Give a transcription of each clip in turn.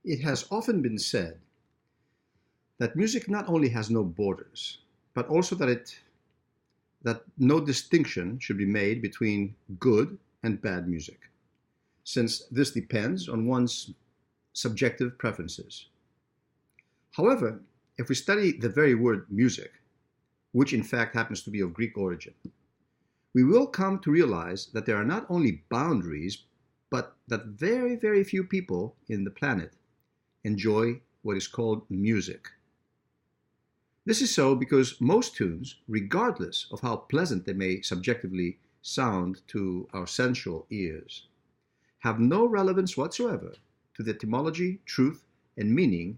It has often been said that music not only has no borders, but also that no distinction should be made between good and bad music, since this depends on one's subjective preferences. However, if we study the very word music, which in fact happens to be of Greek origin, we will come to realize that there are not only boundaries, but that very, very few people in the planet enjoy what is called music. This is so because most tunes, regardless of how pleasant they may subjectively sound to our sensual ears, have no relevance whatsoever to the etymology, truth, and meaning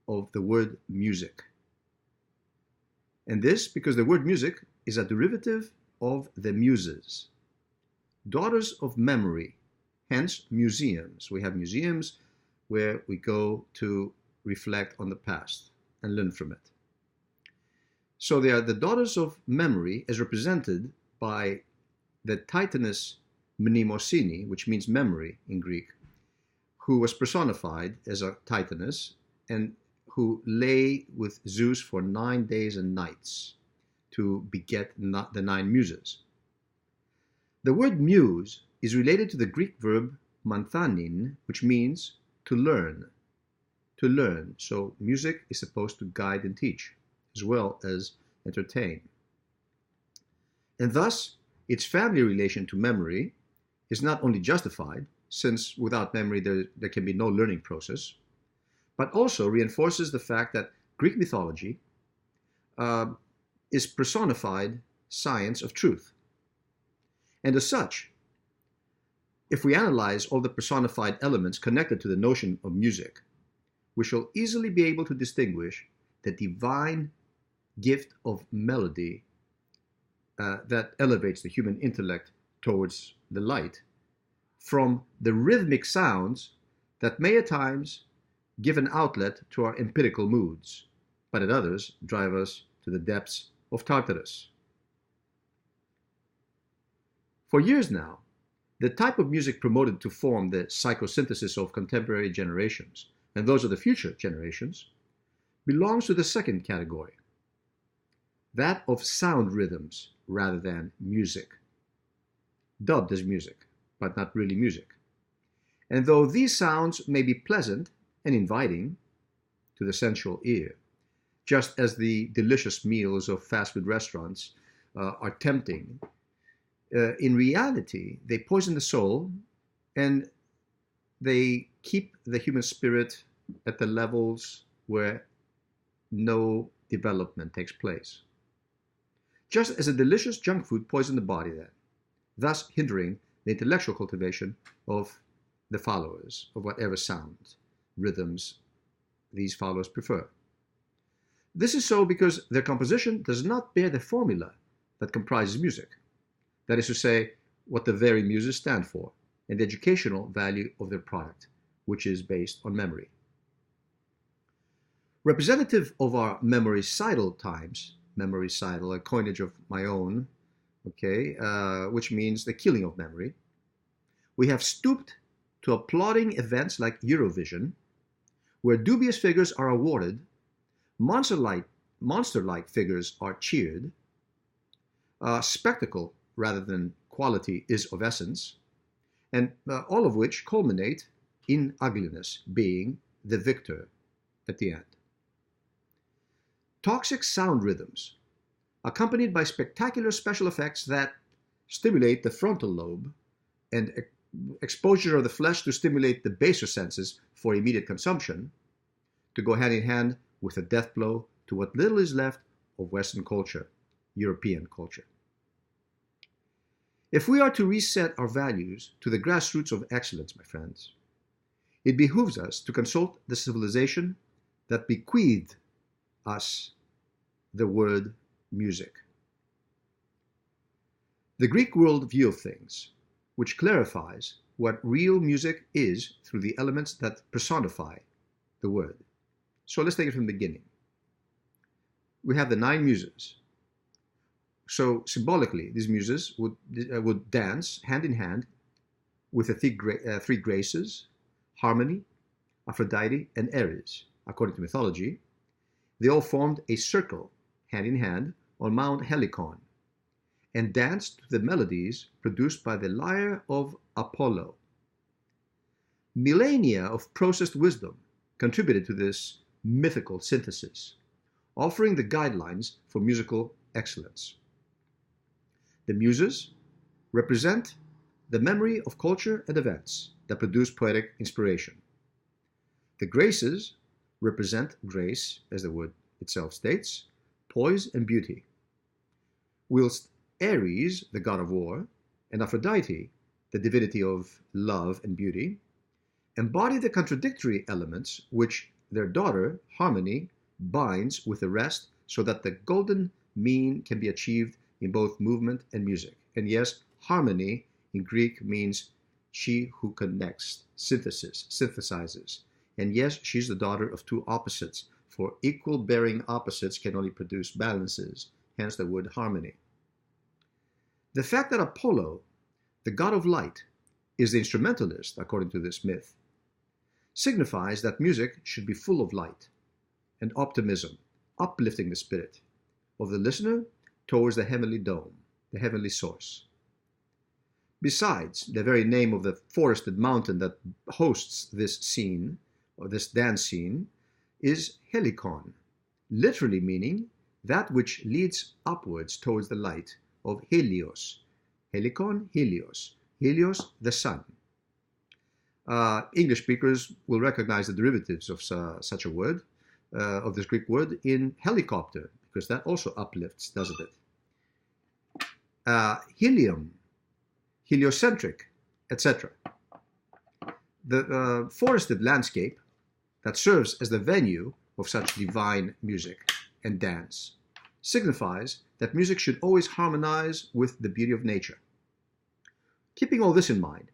of the word music. And this because the word music is a derivative of the muses, daughters of memory, hence museums. We have museums where we go to reflect on the past and learn from it. So they are the daughters of memory as represented by the Titaness Mnemosyne, which means memory in Greek, who was personified as a Titaness and who lay with Zeus for 9 days and nights to beget the 9 muses. The word muse is related to the Greek verb manthanin, which means to learn. To learn. So music is supposed to guide and teach, as well as entertain. And thus, its family relation to memory is not only justified, since without memory there can be no learning process, but also reinforces the fact that Greek mythology is personified science of truth. And as such, if we analyze all the personified elements connected to the notion of music, we shall easily be able to distinguish the divine gift of melody that elevates the human intellect towards the light from the rhythmic sounds that may at times give an outlet to our empirical moods, but at others drive us to the depths of Tartarus. For years now, the type of music promoted to form the psychosynthesis of contemporary generations and those of the future generations belongs to the second category, that of sound rhythms rather than music, dubbed as music, but not really music. And though these sounds may be pleasant and inviting to the sensual ear, just as the delicious meals of fast food restaurants are tempting, in reality, they poison the soul and they keep the human spirit at the levels where no development takes place. Just as a delicious junk food poisons the body then, thus hindering the intellectual cultivation of the followers of whatever sound, rhythms these followers prefer. This is so because their composition does not bear the formula that comprises music. That is to say, what the very muses stand for, and the educational value of their product, which is based on memory. Representative of our memoricidal times, memoricidal, a coinage of my own, okay, which means the killing of memory, we have stooped to applauding events like Eurovision, where dubious figures are awarded, monster-like figures are cheered, spectacle rather than quality is of essence, and all of which culminate in ugliness being the victor at the end. Toxic sound rhythms, accompanied by spectacular special effects that stimulate the frontal lobe and exposure of the flesh to stimulate the baser senses for immediate consumption, to go hand in hand with a death blow to what little is left of Western culture, European culture. If we are to reset our values to the grassroots of excellence, my friends, it behooves us to consult the civilization that bequeathed us the word music. The Greek worldview of things, which clarifies what real music is through the elements that personify the word. So let's take it from the beginning. We have the 9 muses. So symbolically, these muses would dance hand in hand with the 3 graces: harmony, Aphrodite, and Ares. According to mythology, they all formed a circle, hand in hand, on Mount Helicon, and danced to the melodies produced by the lyre of Apollo. Millennia of processed wisdom contributed to this mythical synthesis, offering the guidelines for musical excellence. The Muses represent the memory of culture and events that produce poetic inspiration. The Graces represent grace, as the word itself states, poise and beauty, whilst Ares, the god of war, and Aphrodite, the divinity of love and beauty, embody the contradictory elements which their daughter, Harmony, binds with the rest so that the golden mean can be achieved in both movement and music. And yes, harmony in Greek means she who connects, synthesizes. And yes, she's the daughter of two opposites, for equal bearing opposites can only produce balances, hence the word harmony. The fact that Apollo, the god of light, is the instrumentalist, according to this myth, signifies that music should be full of light and optimism, uplifting the spirit of the listener towards the heavenly dome, the heavenly source. Besides, the very name of the forested mountain that hosts this scene, or this dance scene, is Helicon, literally meaning that which leads upwards towards the light of Helios. Helicon, Helios. Helios, the sun. English speakers will recognize the derivatives of such a word, of this Greek word, in helicopter, because that also uplifts, doesn't it? Helium, heliocentric, etc. The forested landscape that serves as the venue of such divine music and dance signifies that music should always harmonize with the beauty of nature. Keeping all this in mind,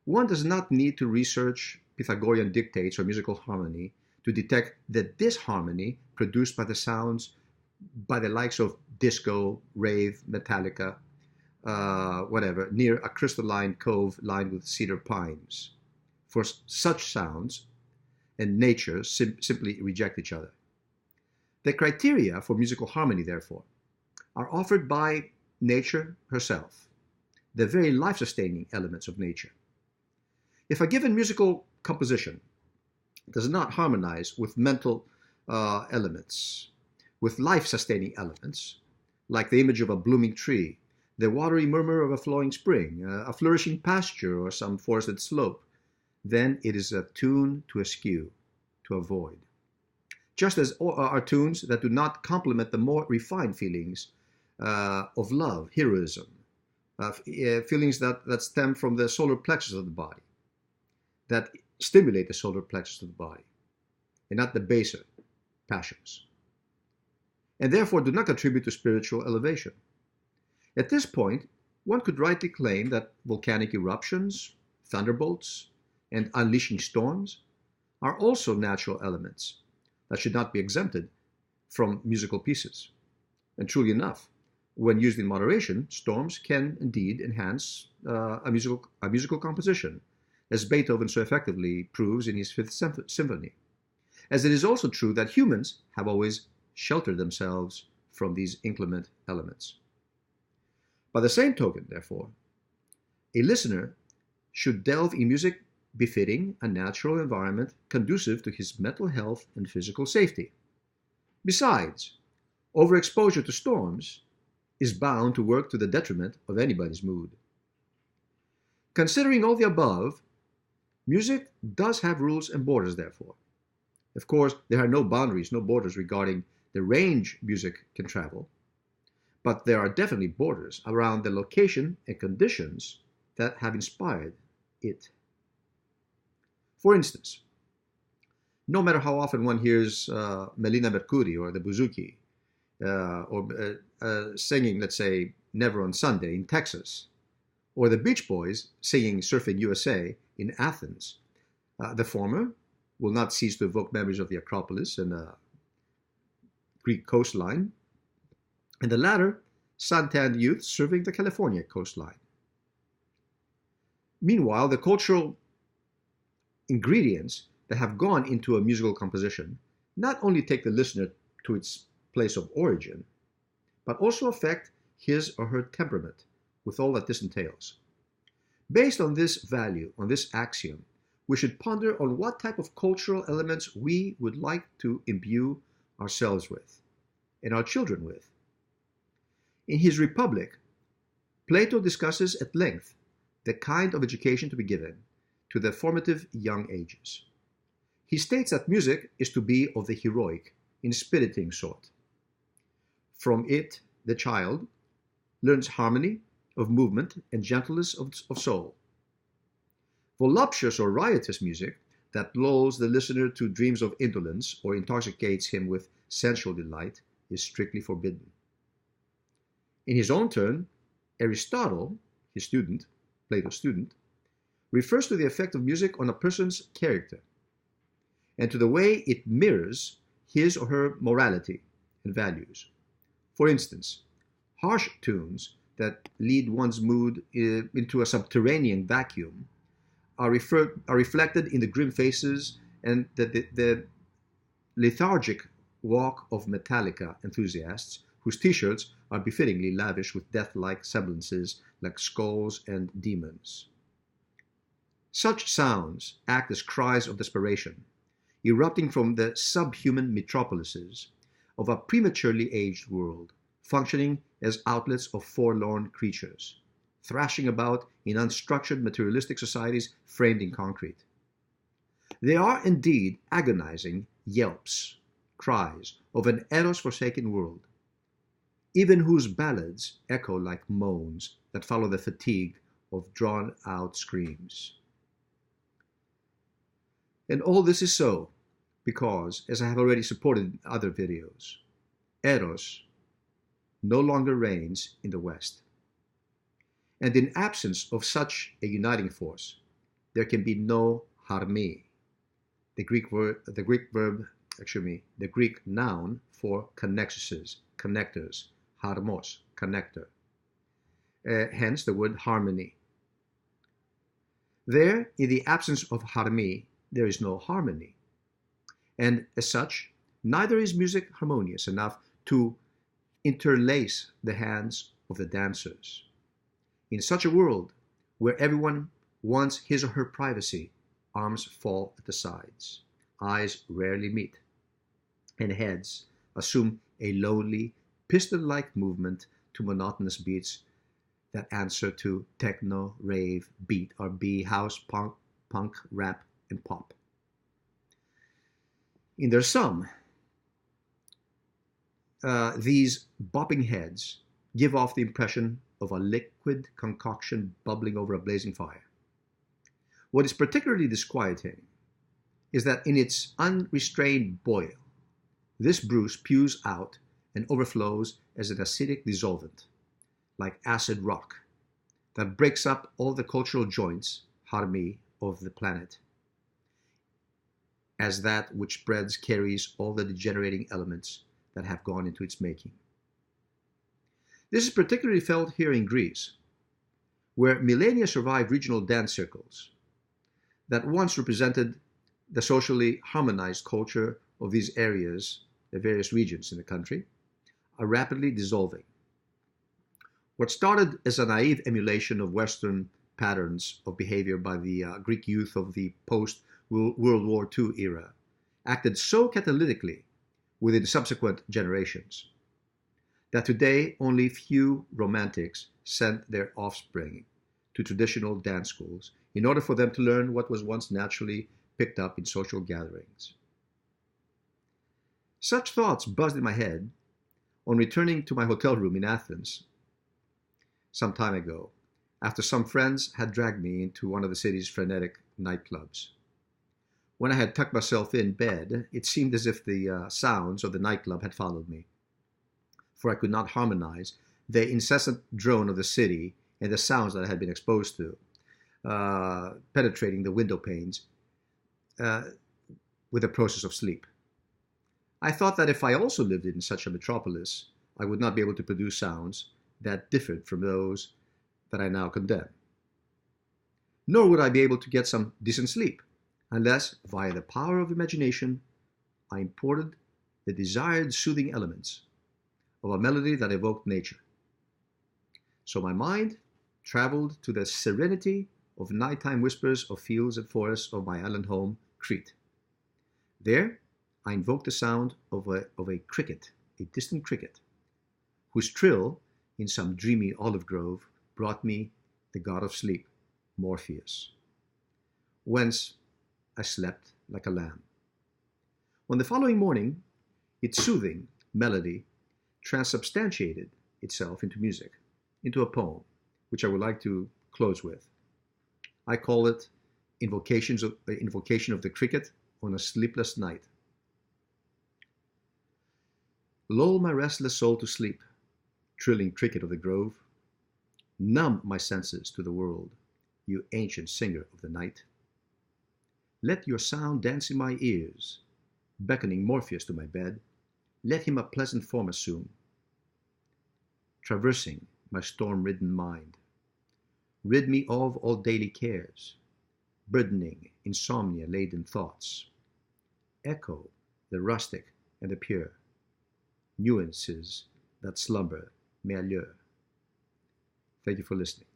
one does not need to research Pythagorean dictates or musical harmony to detect the disharmony produced by the sounds by the likes of disco, rave, Metallica, whatever, near a crystalline cove lined with cedar pines. For such sounds and nature simply reject each other. The criteria for musical harmony, therefore, are offered by nature herself, the very life-sustaining elements of nature. If a given musical composition does not harmonize with mental elements, with life-sustaining elements, like the image of a blooming tree, the watery murmur of a flowing spring, a flourishing pasture, or some forested slope, then it is a tune to eschew, to avoid. Just as are tunes that do not complement the more refined feelings of love, heroism, feelings that stem from the solar plexus of the body, that stimulate the solar plexus of the body, and not the baser passions, and therefore do not contribute to spiritual elevation. At this point, one could rightly claim that volcanic eruptions, thunderbolts, and unleashing storms are also natural elements that should not be exempted from musical pieces. And truly enough, when used in moderation, storms can indeed enhance a musical composition, as Beethoven so effectively proves in his Fifth Symphony. As it is also true that humans have always sheltered themselves from these inclement elements. By the same token, therefore, a listener should delve in music befitting a natural environment conducive to his mental health and physical safety. Besides, overexposure to storms is bound to work to the detriment of anybody's mood. Considering all the above, music does have rules and borders, therefore. Of course, there are no boundaries, no borders regarding the range music can travel, but there are definitely borders around the location and conditions that have inspired it. For instance, no matter how often one hears Melina Mercouri or the Bouzouki, or singing, let's say, Never on Sunday in Texas, or the Beach Boys singing Surfing USA in Athens, the former will not cease to evoke memories of the Acropolis and Greek coastline, and the latter, suntanned youth surfing the California coastline. Meanwhile, the cultural ingredients that have gone into a musical composition not only take the listener to its place of origin, but also affect his or her temperament with all that this entails. Based on this value, on this axiom, we should ponder on what type of cultural elements we would like to imbue ourselves with and our children with. In his Republic, Plato discusses at length the kind of education to be given to the formative young ages. He states that music is to be of the heroic, inspiriting sort. From it, the child learns harmony of movement and gentleness of soul. Voluptuous or riotous music that lulls the listener to dreams of indolence or intoxicates him with sensual delight is strictly forbidden. In his own turn, Aristotle, his student, Plato's student, refers to the effect of music on a person's character and to the way it mirrors his or her morality and values. For instance, harsh tunes that lead one's mood into a subterranean vacuum are reflected in the grim faces and the lethargic walk of Metallica enthusiasts whose t-shirts are befittingly lavish with death-like semblances like skulls and demons. Such sounds act as cries of desperation, erupting from the subhuman metropolises of a prematurely aged world, functioning as outlets of forlorn creatures, thrashing about in unstructured materialistic societies framed in concrete. They are indeed agonizing yelps, cries of an eros-forsaken world, even whose ballads echo like moans that follow the fatigue of drawn-out screams. And all this is so because, as I have already supported in other videos, Eros no longer reigns in the West. And in absence of such a uniting force, there can be no harmi, the Greek noun for connectors, harmos, connector. Hence the word harmony. There, in the absence of harmi, there is no harmony. And as such, neither is music harmonious enough to interlace the hands of the dancers. In such a world, where everyone wants his or her privacy, arms fall at the sides, eyes rarely meet, and heads assume a lonely, piston-like movement to monotonous beats that answer to techno, rave, beat, R&B, house, punk, rap, and pop. In their sum, these bopping heads give off the impression of a liquid concoction bubbling over a blazing fire. What is particularly disquieting is that in its unrestrained boil, this brew spews out and overflows as an acidic dissolvent, like acid rock, that breaks up all the cultural joints, harmi, of the planet, as that which spreads carries all the degenerating elements that have gone into its making. This is particularly felt here in Greece, where millennia survived regional dance circles that once represented the socially harmonized culture of these areas, the various regions in the country, are rapidly dissolving. What started as a naive emulation of Western patterns of behavior by the Greek youth of the post-World War II era acted so catalytically within subsequent generations that today only few romantics sent their offspring to traditional dance schools in order for them to learn what was once naturally picked up in social gatherings. Such thoughts buzzed in my head on returning to my hotel room in Athens some time ago, after some friends had dragged me into one of the city's frenetic nightclubs. When I had tucked myself in bed, it seemed as if the sounds of the nightclub had followed me, for I could not harmonize the incessant drone of the city and the sounds that I had been exposed to, penetrating the window panes with the process of sleep. I thought that if I also lived in such a metropolis, I would not be able to produce sounds that differed from those that I now condemn. Nor would I be able to get some decent sleep, unless, via the power of imagination, I imported the desired soothing elements of a melody that evoked nature. So my mind traveled to the serenity of nighttime whispers of fields and forests of my island home, Crete. There, I invoked the sound of a cricket, a distant cricket, whose trill in some dreamy olive grove brought me the god of sleep, Morpheus, whence I slept like a lamb. On the following morning, its soothing melody transubstantiated itself into music, into a poem, which I would like to close with. I call it Invocation of the Cricket on a Sleepless Night. Lull my restless soul to sleep, trilling cricket of the grove. Numb my senses to the world, you ancient singer of the night. Let your sound dance in my ears, beckoning Morpheus to my bed. Let him a pleasant form assume, traversing my storm-ridden mind. Rid me of all daily cares, burdening insomnia-laden thoughts. Echo the rustic and the pure, nuances that slumber may allure. Thank you for listening.